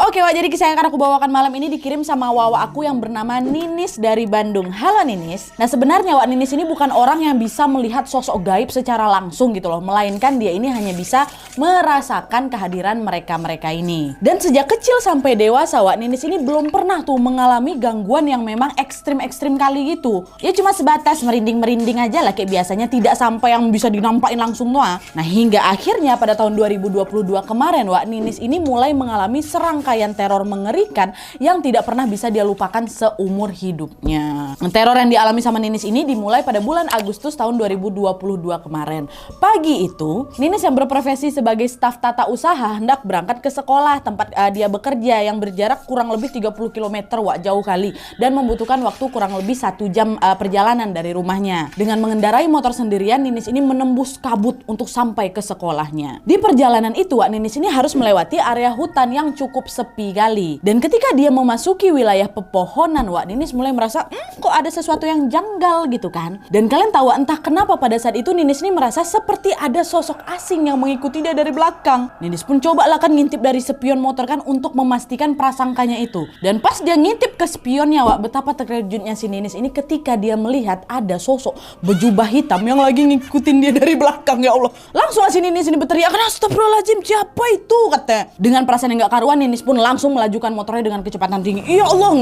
Oke Wak, jadi kisah yang akan aku bawakan malam ini dikirim sama Wawa aku yang bernama Ninis dari Bandung. Halo Ninis. Nah sebenarnya Wak, Ninis ini bukan orang yang bisa melihat sosok gaib secara langsung gitu loh. Melainkan dia ini hanya bisa merasakan kehadiran mereka-mereka ini. Dan sejak kecil sampai dewasa Wak, Ninis ini belum pernah tuh mengalami gangguan yang memang ekstrim-ekstrim kali gitu. Ya cuma sebatas merinding-merinding aja lah kayak biasanya, tidak sampai yang bisa dinampakin langsung tuh. Nah hingga akhirnya pada tahun 2022 kemarin Wak, Ninis ini mulai mengalami serangkaian teror mengerikan yang tidak pernah bisa dia lupakan seumur hidupnya. Teror yang dialami sama Ninis ini dimulai pada bulan Agustus tahun 2022 kemarin. Pagi itu, Ninis yang berprofesi sebagai staf tata usaha hendak berangkat ke sekolah tempat dia bekerja yang berjarak kurang lebih 30 km Wak, jauh kali, dan membutuhkan waktu kurang lebih 1 jam perjalanan dari rumahnya. Dengan mengendarai motor sendirian, Ninis ini menembus kabut untuk sampai ke sekolahnya. Di perjalanan itu Wak, Ninis ini harus melewati area hutan yang cukup sepi kali. Dan ketika dia memasuki wilayah pepohonan Wak, Ninis mulai merasa kok ada sesuatu yang janggal gitu kan. Dan kalian tahu entah kenapa pada saat itu Ninis ini merasa seperti ada sosok asing yang mengikuti dia dari belakang. Ninis pun coba lah kan ngintip dari spion motor kan untuk memastikan prasangkanya itu. Dan pas dia ngintip ke spionnya Wak, betapa terkejutnya si Ninis ini ketika dia melihat ada sosok berjubah hitam yang lagi ngikutin dia dari belakang. Ya Allah, langsung si Ninis ini berteriak, "Astagfirullahaladzim, siapa itu?" katanya. Dengan perasaan yang gak karuan, Ninis pun langsung melajukan motornya dengan kecepatan tinggi. Ya Allah,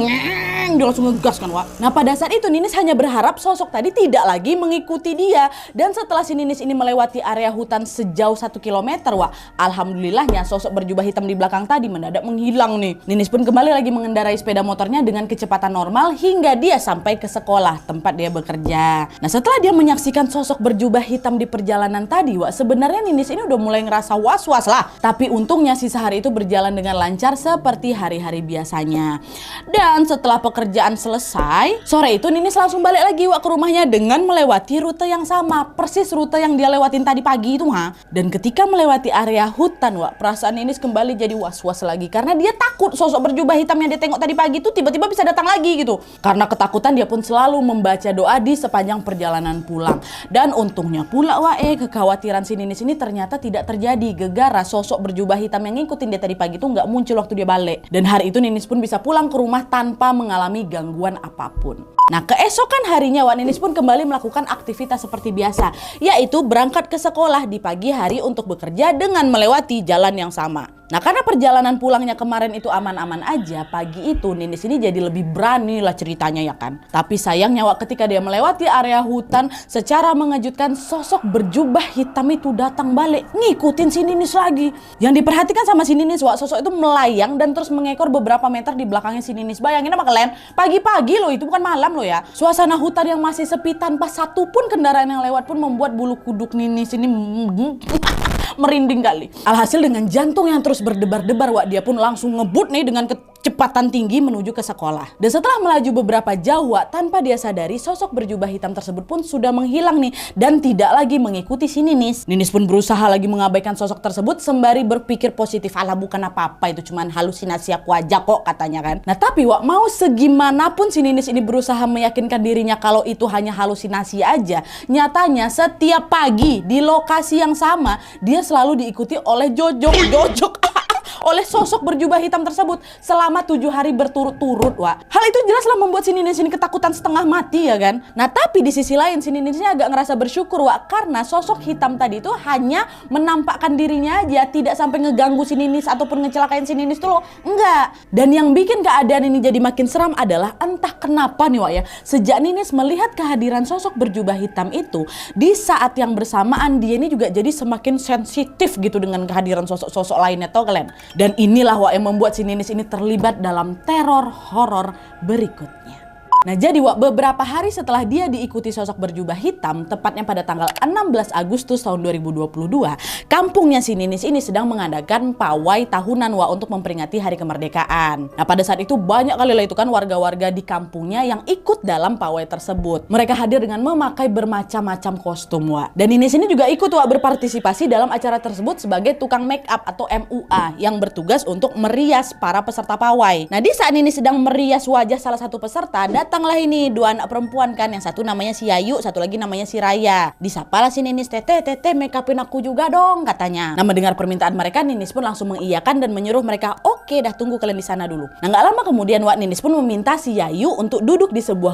dia langsung ngegas kan Wak. Nah pada saat itu Ninis hanya berharap sosok tadi tidak lagi mengikuti dia. Dan setelah si Ninis ini melewati area hutan sejauh 1 km Wak, alhamdulillahnya sosok berjubah hitam di belakang tadi mendadak menghilang nih. Ninis pun kembali lagi mengendarai sepeda motornya dengan kecepatan normal hingga dia sampai ke sekolah tempat dia bekerja. Nah setelah dia menyaksikan sosok berjubah hitam di perjalanan tadi Wak, sebenarnya Ninis ini udah mulai ngerasa was-was lah. Tapi untungnya sisa hari itu berjalan dengan lancar seperti hari-hari biasanya. Dan setelah pekerjaan selesai, sore itu Ninis langsung balik lagi Wak ke rumahnya dengan melewati rute yang sama, persis rute yang dia lewatin tadi pagi itu ha. Dan ketika melewati area hutan Wak, perasaan Ninis kembali jadi was-was lagi karena dia takut sosok berjubah hitam yang dia tengok tadi pagi itu tiba-tiba bisa datang lagi gitu. Karena ketakutan dia pun selalu membaca doa di sepanjang perjalanan pulang. Dan untungnya pula Wak, kekhawatiran si Ninis ini ternyata tidak terjadi gegara sosok berjubah hitam yang ngikutin dia tadi pagi itu nggak muncul waktu dia balik. Dan hari itu Ninis pun bisa pulang ke rumah tanpa mengalami gangguan apapun. Nah keesokan harinya Wak, Ninis pun kembali melakukan aktivitas seperti biasa, yaitu berangkat ke sekolah di pagi hari untuk bekerja dengan melewati jalan yang sama. Nah karena perjalanan pulangnya kemarin itu aman-aman aja, pagi itu Ninis ini jadi lebih berani lah ceritanya ya kan. Tapi sayangnya Wak, ketika dia melewati area hutan, secara mengejutkan sosok berjubah hitam itu datang balik ngikutin si Ninis lagi. Yang diperhatikan sama si Ninis Wak, sosok itu melayang dan terus mengekor beberapa meter di belakangnya si Ninis. Bayangin apa kalian, pagi-pagi loh, itu bukan malam loh ya. Suasana hutan yang masih sepi tanpa satupun kendaraan yang lewat pun membuat bulu kuduk Ninis ini merinding kali. Alhasil dengan jantung yang terus berdebar-debar Wak, dia pun langsung ngebut nih dengan kecepatan tinggi menuju ke sekolah. Dan setelah melaju beberapa jauh Wak, tanpa dia sadari sosok berjubah hitam tersebut pun sudah menghilang nih dan tidak lagi mengikuti si Ninis. Ninis pun berusaha lagi mengabaikan sosok tersebut sembari berpikir positif, alah bukan apa-apa, itu cuman halusinasi aku aja kok katanya kan. Nah tapi Wak, mau segimanapun si Ninis ini berusaha meyakinkan dirinya kalau itu hanya halusinasi aja, nyatanya setiap pagi di lokasi yang sama dia selalu diikuti oleh Jojok oleh sosok berjubah hitam tersebut selama 7 hari berturut-turut Wak. Hal itu jelaslah membuat si Ninis ini ketakutan setengah mati ya kan. Nah tapi di sisi lain si Ninis ini agak ngerasa bersyukur Wak, karena sosok hitam tadi itu hanya menampakkan dirinya aja, tidak sampai ngeganggu si Ninis ataupun ngecelakain si Ninis tuh loh, enggak. Dan yang bikin keadaan ini jadi makin seram adalah entah kenapa nih Wak ya, sejak Ninis melihat kehadiran sosok berjubah hitam itu, di saat yang bersamaan dia ini juga jadi semakin sensitif gitu dengan kehadiran sosok-sosok lainnya tau kalian. Dan inilah Wak yang membuat si Ninis ini terlibat dalam teror horor berikutnya. Nah jadi Wak, beberapa hari setelah dia diikuti sosok berjubah hitam, tepatnya pada tanggal 16 Agustus tahun 2022, kampungnya si Ninis ini sedang mengadakan pawai tahunan Wak untuk memperingati hari kemerdekaan. Nah pada saat itu banyak kali lah itu kan warga-warga di kampungnya yang ikut dalam pawai tersebut. Mereka hadir dengan memakai bermacam-macam kostum Wak. Dan Ninis ini juga ikut Wak berpartisipasi dalam acara tersebut sebagai tukang make up atau MUA yang bertugas untuk merias para peserta pawai. Nah di saat Ninis sedang merias wajah salah satu peserta, datanglah ini dua anak perempuan kan, yang satu namanya si Yayu, satu lagi namanya si Raya. Disapalah si Ninis, "Teteh, make upin aku juga dong," katanya. Nah, mendengar permintaan mereka, Ninis pun langsung mengiyakan dan menyuruh mereka, "Oke dah, tunggu kalian di sana dulu." Nah, nggak lama kemudian Wak Ninis pun meminta si Yayu untuk duduk di sebuah